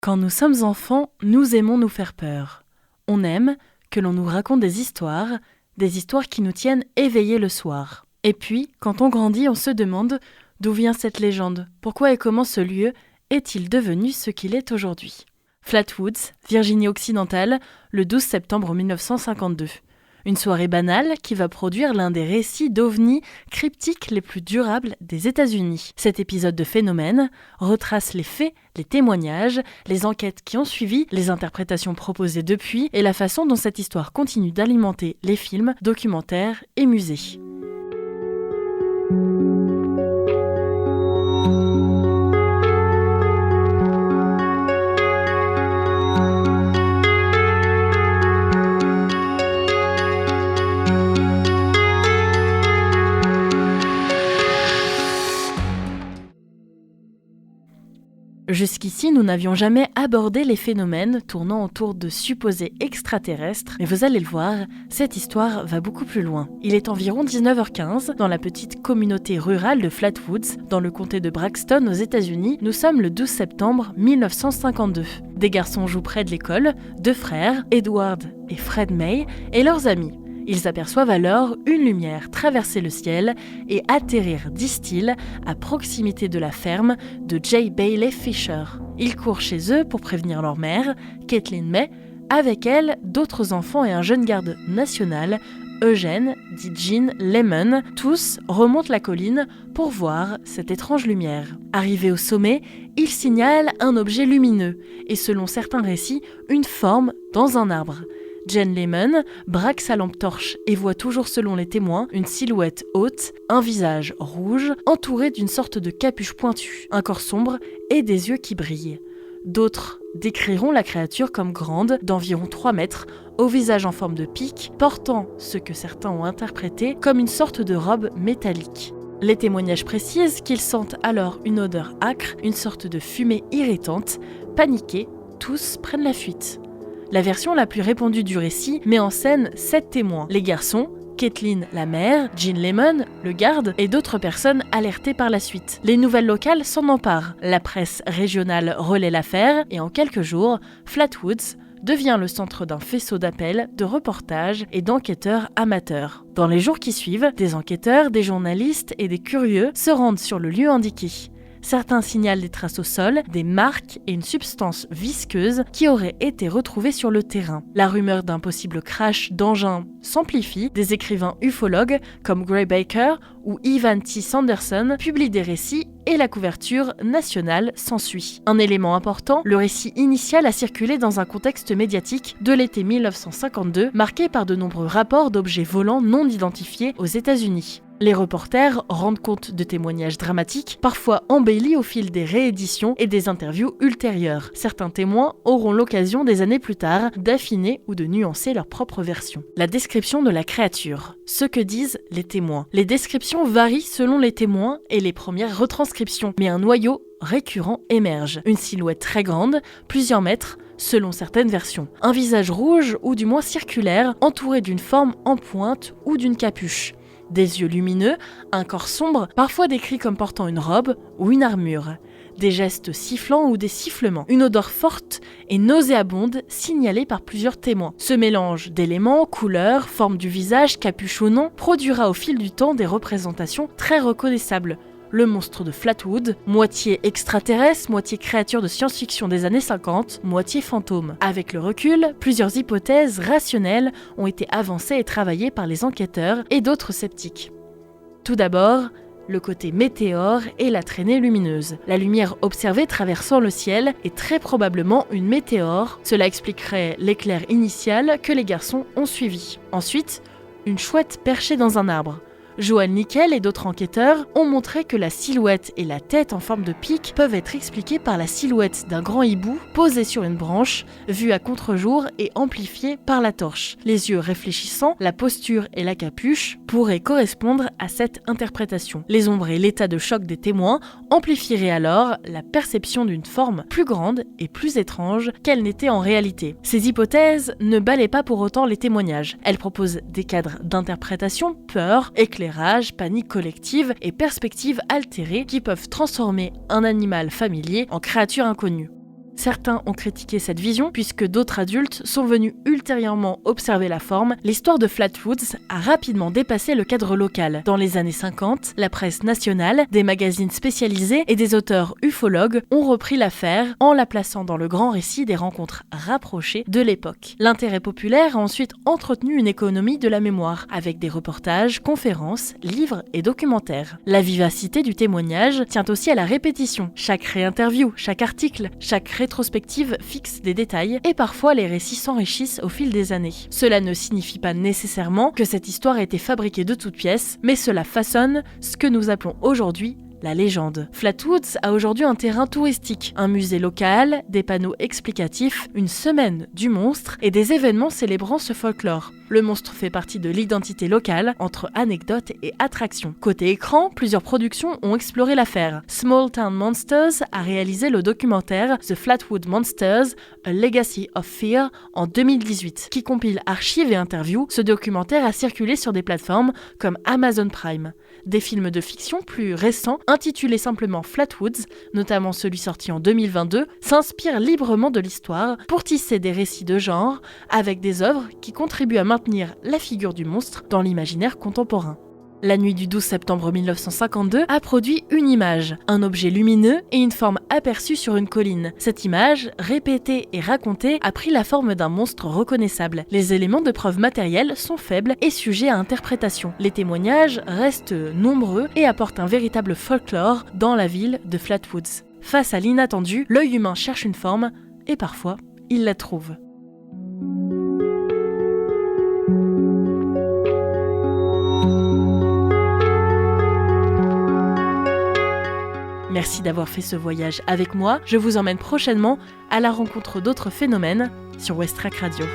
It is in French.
Quand nous sommes enfants, nous aimons nous faire peur. On aime que l'on nous raconte des histoires qui nous tiennent éveillés le soir. Et puis, quand on grandit, on se demande d'où vient cette légende, pourquoi et comment ce lieu est-il devenu ce qu'il est aujourd'hui. Flatwoods, Virginie-Occidentale, le 12 septembre 1952. Une soirée banale qui va produire l'un des récits d'ovnis cryptiques les plus durables des États-Unis. Cet épisode de Phénomène retrace les faits, les témoignages, les enquêtes qui ont suivi, les interprétations proposées depuis et la façon dont cette histoire continue d'alimenter les films, documentaires et musées. Jusqu'ici, nous n'avions jamais abordé les phénomènes tournant autour de supposés extraterrestres, mais vous allez le voir, cette histoire va beaucoup plus loin. Il est environ 19h15, dans la petite communauté rurale de Flatwoods, dans le comté de Braxton aux États-Unis. Nous sommes le 12 septembre 1952. Des garçons jouent près de l'école, deux frères, Edward et Fred May, et leurs amis. Ils aperçoivent alors une lumière traverser le ciel et atterrir, disent-ils, à proximité de la ferme de J. Bailey Fisher. Ils courent chez eux pour prévenir leur mère, Kathleen May, avec elle d'autres enfants et un jeune garde national, Eugene, dit Gene Lemon. Tous remontent la colline pour voir cette étrange lumière. Arrivés au sommet, ils signalent un objet lumineux et selon certains récits, une forme dans un arbre. Gene Lemon braque sa lampe torche et voit toujours selon les témoins une silhouette haute, un visage rouge, entouré d'une sorte de capuche pointue, un corps sombre et des yeux qui brillent. D'autres décriront la créature comme grande, d'environ 3 mètres, au visage en forme de pic, portant ce que certains ont interprété comme une sorte de robe métallique. Les témoignages précisent qu'ils sentent alors une odeur âcre, une sorte de fumée irritante. Paniqués, tous prennent la fuite. La version la plus répandue du récit met en scène 7 témoins. Les garçons, Kathleen, la mère, Gene Lemon, le garde, et d'autres personnes alertées par la suite. Les nouvelles locales s'en emparent. La presse régionale relaie l'affaire et en quelques jours, Flatwoods devient le centre d'un faisceau d'appels, de reportages et d'enquêteurs amateurs. Dans les jours qui suivent, des enquêteurs, des journalistes et des curieux se rendent sur le lieu indiqué. Certains signalent des traces au sol, des marques et une substance visqueuse qui aurait été retrouvée sur le terrain. La rumeur d'un possible crash d'engin s'amplifie. Des écrivains ufologues comme Gray Baker ou Ivan T. Sanderson publient des récits et la couverture nationale s'ensuit. Un élément important, le récit initial a circulé dans un contexte médiatique de l'été 1952, marqué par de nombreux rapports d'objets volants non identifiés aux États-Unis. Les reporters rendent compte de témoignages dramatiques, parfois embellis au fil des rééditions et des interviews ultérieures. Certains témoins auront l'occasion des années plus tard d'affiner ou de nuancer leur propre version. La description de la créature. Ce que disent les témoins. Les descriptions varient selon les témoins et les premières retranscriptions, mais un noyau récurrent émerge. Une silhouette très grande, plusieurs mètres, selon certaines versions. Un visage rouge ou du moins circulaire, entouré d'une forme en pointe ou d'une capuche. Des yeux lumineux, un corps sombre, parfois décrit comme portant une robe ou une armure. Des gestes sifflants ou des sifflements. Une odeur forte et nauséabonde signalée par plusieurs témoins. Ce mélange d'éléments, couleurs, forme du visage, capuche ou non, produira au fil du temps des représentations très reconnaissables. Le monstre de Flatwood, moitié extraterrestre, moitié créature de science-fiction des années 50, moitié fantôme. Avec le recul, plusieurs hypothèses rationnelles ont été avancées et travaillées par les enquêteurs et d'autres sceptiques. Tout d'abord, le côté météore et la traînée lumineuse. La lumière observée traversant le ciel est très probablement une météore. Cela expliquerait l'éclair initial que les garçons ont suivi. Ensuite, une chouette perchée dans un arbre. Joel Nickel et d'autres enquêteurs ont montré que la silhouette et la tête en forme de pic peuvent être expliquées par la silhouette d'un grand hibou posé sur une branche, vue à contre-jour et amplifiée par la torche. Les yeux réfléchissants, la posture et la capuche pourraient correspondre à cette interprétation. Les ombres et l'état de choc des témoins amplifieraient alors la perception d'une forme plus grande et plus étrange qu'elle n'était en réalité. Ces hypothèses ne balaient pas pour autant les témoignages. Elles proposent des cadres d'interprétation, peur, éclairage, panique collective et perspectives altérées qui peuvent transformer un animal familier en créature inconnue. Certains ont critiqué cette vision puisque d'autres adultes sont venus ultérieurement observer la forme. L'histoire de Flatwoods a rapidement dépassé le cadre local. Dans les années 50, la presse nationale, des magazines spécialisés et des auteurs ufologues ont repris l'affaire en la plaçant dans le grand récit des rencontres rapprochées de l'époque. L'intérêt populaire a ensuite entretenu une économie de la mémoire avec des reportages, conférences, livres et documentaires. La vivacité du témoignage tient aussi à la répétition. Chaque réinterview, chaque article, chaque rétrospective fixe des détails et parfois les récits s'enrichissent au fil des années. Cela ne signifie pas nécessairement que cette histoire a été fabriquée de toutes pièces, mais cela façonne ce que nous appelons aujourd'hui la légende. Flatwoods a aujourd'hui un terrain touristique, un musée local, des panneaux explicatifs, une semaine du monstre et des événements célébrant ce folklore. Le monstre fait partie de l'identité locale, entre anecdotes et attractions. Côté écran, plusieurs productions ont exploré l'affaire. Small Town Monsters a réalisé le documentaire The Flatwood Monsters, A Legacy of Fear en 2018, qui compile archives et interviews. Ce documentaire a circulé sur des plateformes comme Amazon Prime. Des films de fiction plus récents, intitulés simplement Flatwoods, notamment celui sorti en 2022, s'inspirent librement de l'histoire pour tisser des récits de genre avec des œuvres qui contribuent à maintenir la figure du monstre dans l'imaginaire contemporain. La nuit du 12 septembre 1952 a produit une image, un objet lumineux et une forme aperçue sur une colline. Cette image, répétée et racontée, a pris la forme d'un monstre reconnaissable. Les éléments de preuve matérielle sont faibles et sujets à interprétation. Les témoignages restent nombreux et apportent un véritable folklore dans la ville de Flatwoods. Face à l'inattendu, l'œil humain cherche une forme et parfois, il la trouve. Merci d'avoir fait ce voyage avec moi. Je vous emmène prochainement à la rencontre d'autres phénomènes sur Westrack Radio.